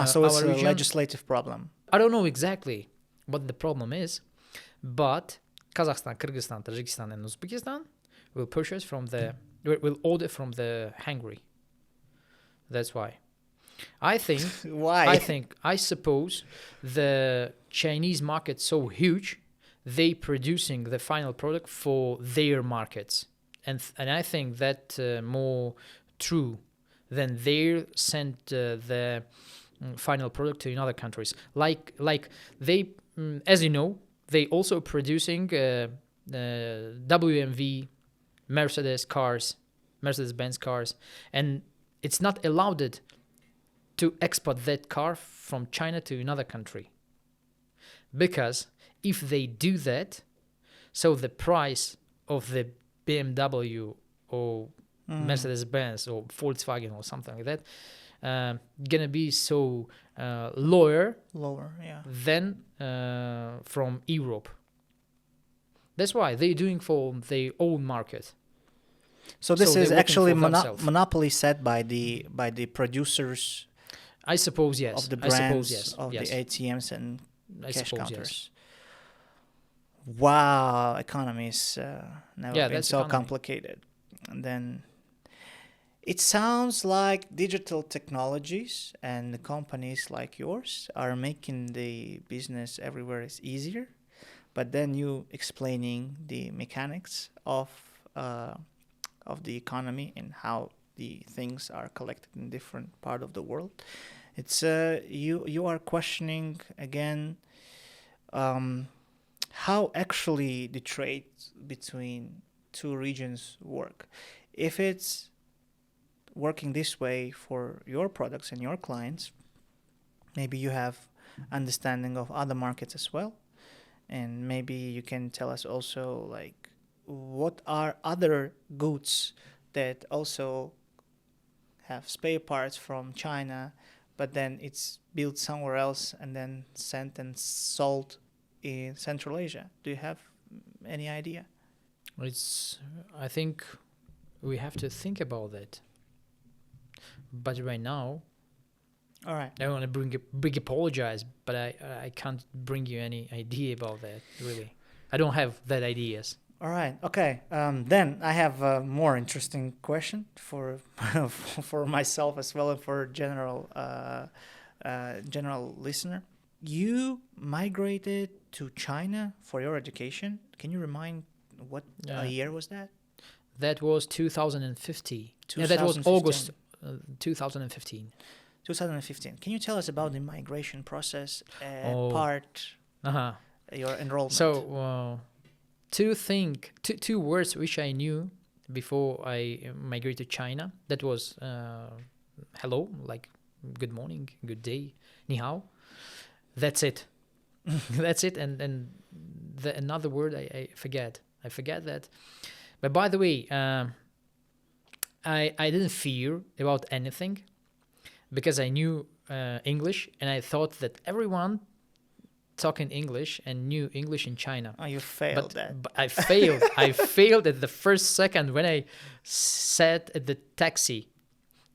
So it's Our a region, legislative problem. I don't know exactly what the problem is, but Kazakhstan, Kyrgyzstan, Tajikistan, and Uzbekistan will purchase from will order from the Hungary. That's why. I think. Why? I suppose the Chinese market so huge, they producing the final product for their markets, and I think that more true than they send the final product to in other countries. Like they, as you know, they also producing WMV, Mercedes-Benz cars, and it's not allowed to export that car from China to another country. Because if they do that, so the price of the BMW or Mercedes-Benz or Volkswagen or something like that gonna be so lower Yeah. than from Europe. That's why they're doing for their own market. So this So is they're actually working for themselves. monopoly set by the producers I suppose yes. of the I suppose brands yes. of yes. the ATMs and I cash suppose counters. yes. Wow, economy is never Yeah, been that's so economy. complicated. And then it sounds like digital technologies and the companies like yours are making the business everywhere is easier. But then you explaining the mechanics of the economy and how the things are collected in different part of the world. It's you are questioning again how actually the trade between two regions work. If it's working this way for your products and your clients, maybe you have understanding of other markets as well, and maybe you can tell us also like what are other goods that also have spare parts from China, but then it's built somewhere else and then sent and sold in Central Asia. Do you have any idea? I think we have to think about that. But right now, All right. I want to bring apologize, but I can't bring you any idea about that, really. I don't have that ideas. All right. Okay. Then I have a more interesting question for for myself as well and for general listener. You migrated to China for your education. Can you remind what year was that? That was 2015. Yeah, that was August 2015. 2015. Can you tell us about the migration process your enrollment? So two words which I knew before I migrated to China. That was hello, like good morning, good day, ni hao. That's it. That's it. And another word I forget. I forget that. But by the way, I didn't fear about anything because I knew English, and I thought that everyone talking English and knew English in China. Oh, you failed that. But I failed. I failed at the first second when I sat at the taxi.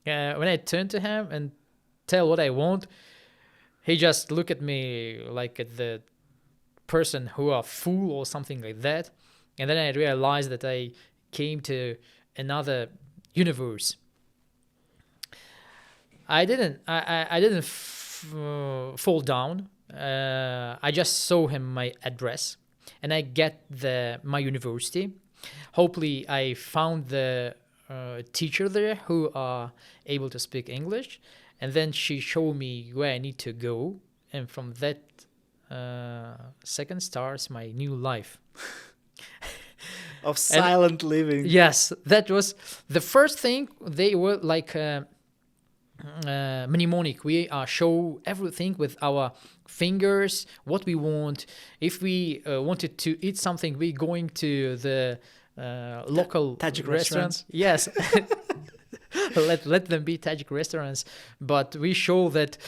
When I turned to him and tell what I want, he just looked at me like at the person who are fool or something like that. And then I realized that I came to another universe. I didn't fall down. I just saw him my address, and I get my university. Hopefully, I found the teacher there who are able to speak English, and then she showed me where I need to go, and from that second starts my new life. Of silent living. Yes, that was the first thing. They were like mnemonic. We show everything with our fingers, what we want. If we wanted to eat something, we going to the local Tajik restaurants. Yes. let them be Tajik restaurants, but we show that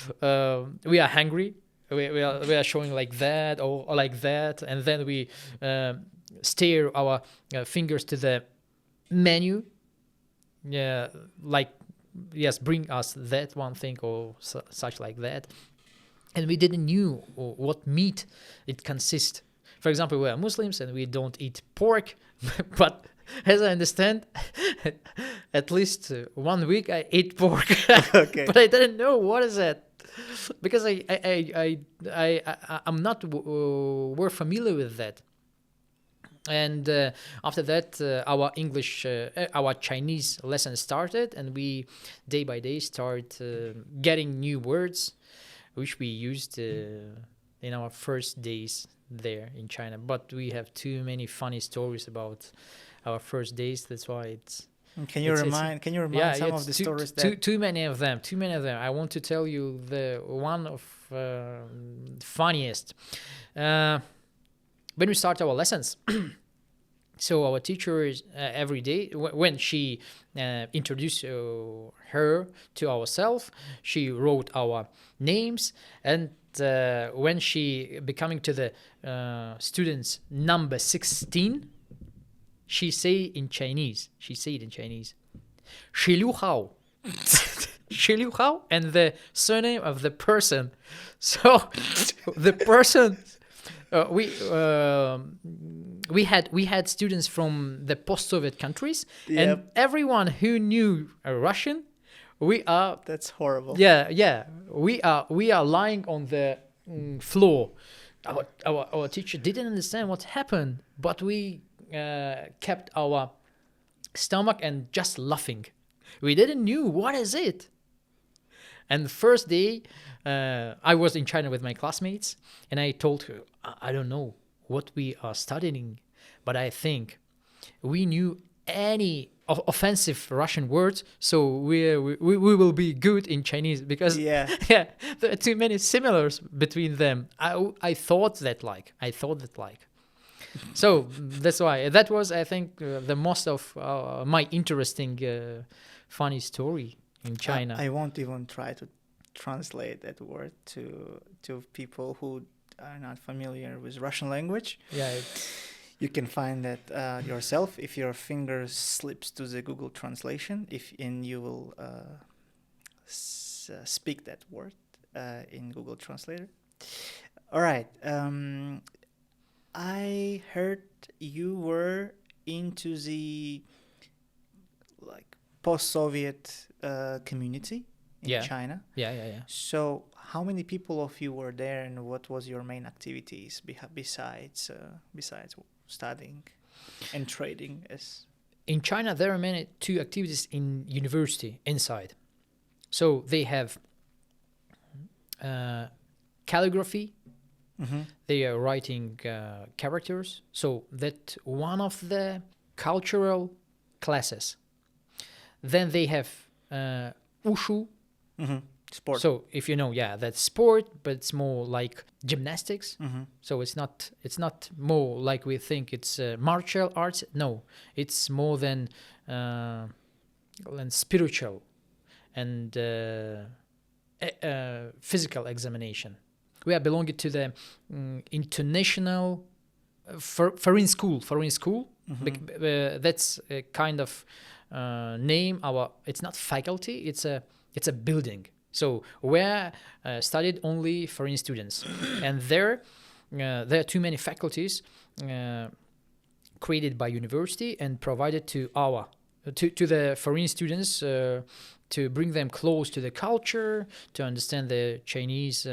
we are hungry. We are showing like that or like that, and then we stare our fingers to the menu, yeah, like yes, bring us that one thing or such like that, and we didn't knew what meat it consists. For example, we are Muslims and we don't eat pork, but as I understand, at least 1 week I ate pork, Okay. but I didn't know what is that because I'm not were familiar with that. And after that, our Chinese lesson started, and we day by day start getting new words, which we used in our first days there in China. But we have too many funny stories about our first days. That's why it's. Can you remind some of the stories that too many of them. Too many of them. I want to tell you the one of funniest. When we start our lessons. So our teacher is every day when she introduced her to ourselves, she wrote our names, and when she becoming to the students number 16, she say in Chinese. She said in Chinese, "Shi Liu Hao." Shi Liu Hao, and the surname of the person. So the person. We had students from the post-Soviet countries, and everyone who knew Russian, that's horrible. Yeah. We are lying on the floor. Our teacher didn't understand what happened, but we kept our stomach and just laughing. We didn't knew what is it. And the first day, I was in China with my classmates, and I told her, I don't know what we are studying, but I think we knew any offensive Russian words, so we will be good in Chinese, because there are too many similars between them. I thought that like. So that's why that was, I think, the most of my interesting, funny story in China. I won't even try to translate that word to people who are not familiar with Russian language. Yeah. You can find that yourself if your finger slips to the Google translation, and you will speak that word in Google Translator. All right. I heard you were into the post-Soviet community in China. Yeah. So how many people of you were there, and what was your main activities besides studying and trading? In China, there are many two activities in university inside. So they have calligraphy. Mm-hmm. They are writing characters. So that one of the cultural classes. Then they have wushu. Mm-hmm. Sport. So if you know, that's sport, but it's more like gymnastics. Mm-hmm. So it's not more like we think it's martial arts. No, it's more than spiritual and physical examination. We are belonging to the international foreign school. Mm-hmm. That's a kind of name. It's not faculty. It's a building. So where studied only foreign students, and there are too many faculties created by university and provided to the foreign students to bring them close to the culture, to understand the Chinese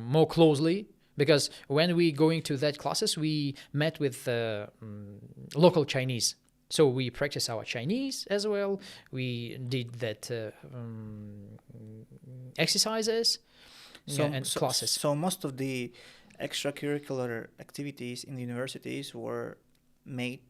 more closely. Because when we going to that classes, we met with local Chinese. So we practice our Chinese as well. We did that exercises and classes. So most of the extracurricular activities in the universities were made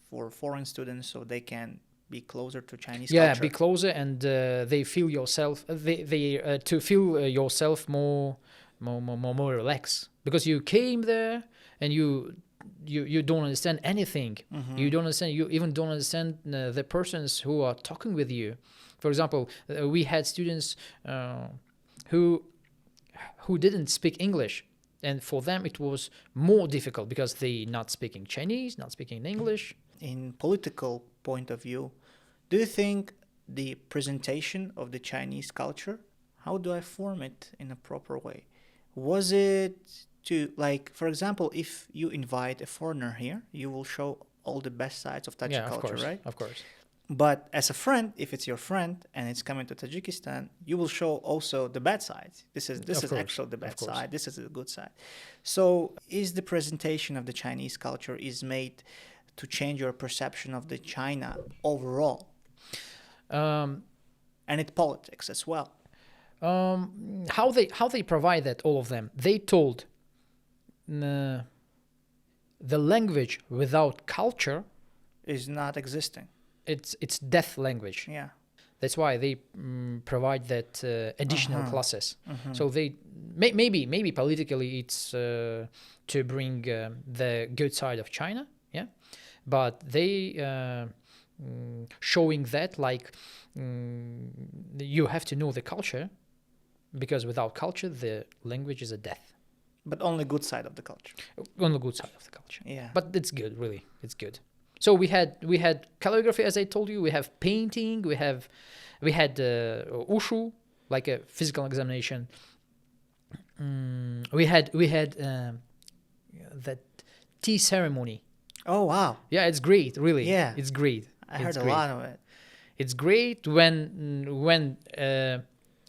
for foreign students, so they can be closer to Chinese culture. Yeah, be closer, and they feel yourself. They to feel yourself more relaxed, because you came there and you don't understand anything. Mm-hmm. You don't understand. You even don't understand the persons who are talking with you. For example, we had students who didn't speak English, And for them, it was more difficult because they not speaking Chinese, not speaking English. In political point of view, do you think the presentation of the Chinese culture, how do I form it in a proper way? Was it to, like, for example, if you invite a foreigner here, you will show all the best sides of Tajik Yeah, of culture, course, right? of course. But as a friend, if it's your friend and it's coming to Tajikistan, you will show also the bad sides. This is Of course, actually the of bad course. side. This is the good side. So is the presentation of the Chinese culture is made to change your perception of the China overall Um, and its politics as well? how they provide that, all of them, they told the language without culture, Is not existing. it's death language. Yeah. That's why they provide that additional classes. So they maybe politically it's to bring the good side of China, yeah, but they showing that like you have to know the culture, because without culture the language is a death. But only good side of the culture. On the good side of the culture. Yeah. But it's good, really. It's good. So we had calligraphy, as I told you. We have painting. We had ushu, like a physical examination. We had that tea ceremony. Oh, wow. Yeah, it's great. Really. Yeah. It's great. I heard It's a great. lot of it. It's great when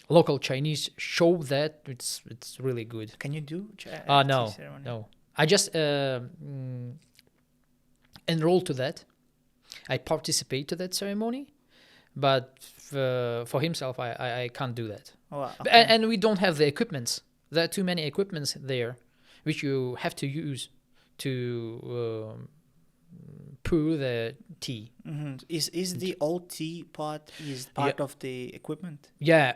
local Chinese show that. It's really good. Can you do No, tea ceremony? no. I just enrolled to that. I participate to that ceremony, but for himself, I can't do that. Oh, wow. And we don't have the equipments. There are too many equipments there, which you have to use to pour the tea. Is the old tea pot is part of the equipment? Yeah,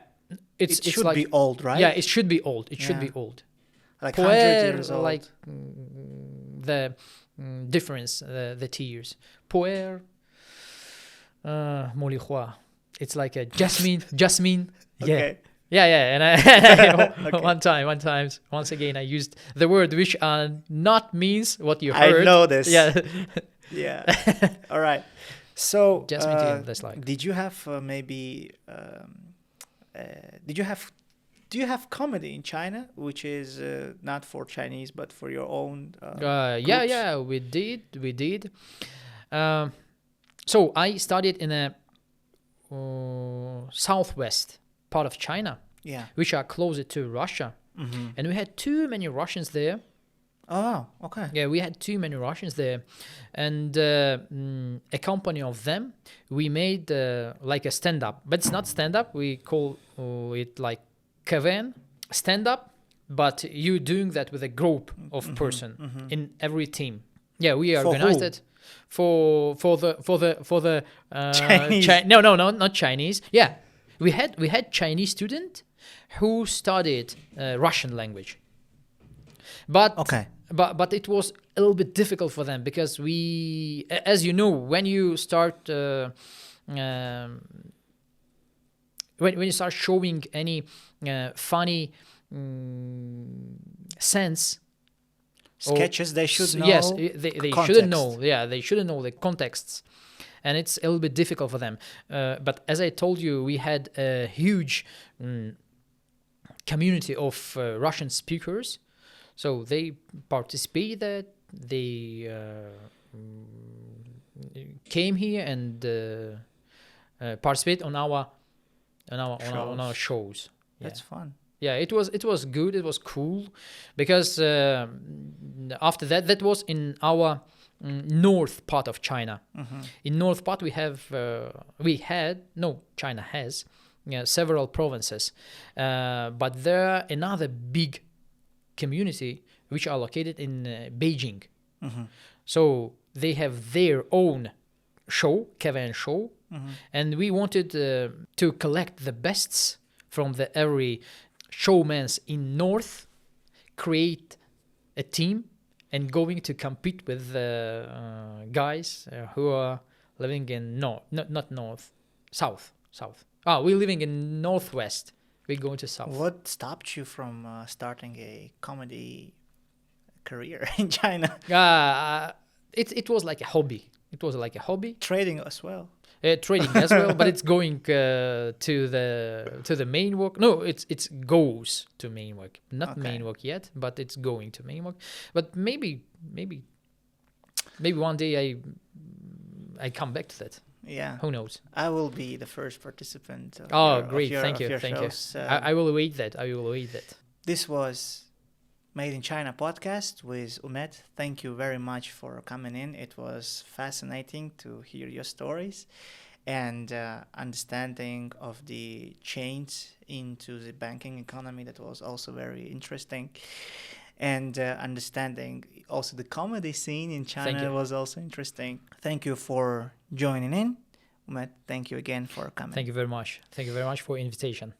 It it's should like, be old, right? Yeah, it should be old. It should Yeah. be old. Like 100 years Puer, old. like the difference, the tiers. Puer, Molihua. It's like a jasmine. Yeah. Okay. Yeah. And I Okay. once again, I used the word which not means what you I heard. know this. Yeah. Yeah. All right. So, Jasmine tea, that's like. did you have do you have comedy in China, which is not for Chinese but for your own? Groups? Yeah, we did. So I studied in a southwest part of China, Yeah. which are closer to Russia, and we had too many Russians there. Oh, okay. Yeah, we had too many Russians there, and a company of them, we made like a stand-up, but it's not stand-up. We call it like Korvon stand-up, but you doing that with a group of person in every team. Yeah, we For organized who? it for the Chinese. No, not Chinese. Yeah, we had Chinese student who studied Russian language. But Okay. but it was a little bit difficult for them because we, as you know, when you start when you start showing any funny sense. Sketches, they should know. Yes, they context. shouldn't know. Yeah, they shouldn't know the contexts, and it's a little bit difficult for them. But as I told you, we had a huge community of Russian speakers. So they participated, they came here and participate on our shows. Yeah. That's fun. Yeah, it was good. It was cool, because after that was in our north part of China. In north part China has several provinces, but there are another big community which are located in Beijing. So they have their own show, Korvon show, and we wanted to collect the bests from the every showmans in north, create a team, and going to compete with the guys who are living in south. We're living in northwest. We're going to south. What stopped you from starting a comedy career in China? It was like a hobby. It was like a hobby. Trading as well. Trading as well, but it's going to the main work. No, it's goes to main work. Not main work yet, but it's going to main work. But maybe one day I come back to that. Yeah. Who knows? I will be the first participant. Great! Thank you. I will await that. This was Made in China podcast with Umed. Thank you very much for coming in. It was fascinating to hear your stories and understanding of the change into the banking economy. That was also very interesting. And understanding also the comedy scene in China was also interesting. Thank you for joining in. Umed, thank you again for coming. Thank you very much. Thank you very much for the invitation.